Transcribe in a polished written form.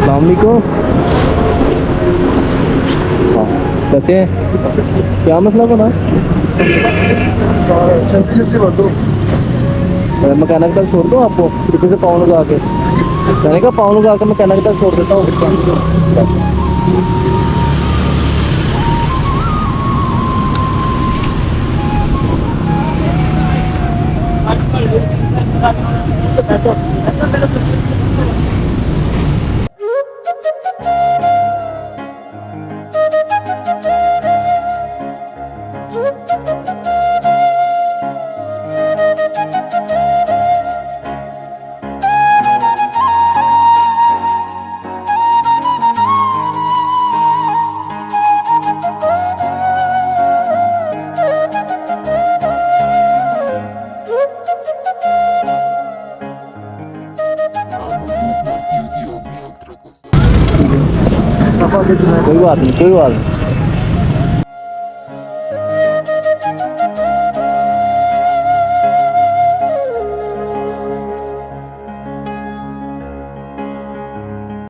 वालेकुम। हाँ, कैसे हैं? क्या मसला बना? मैकेनिक तक छोड़ दूँ आपको? कितने से पाँव लगा के? मैंने कहा पाँव लगा के मैकेनिक तक छोड़ देता हूँ। कोई बात नहीं, कोई बात नहीं।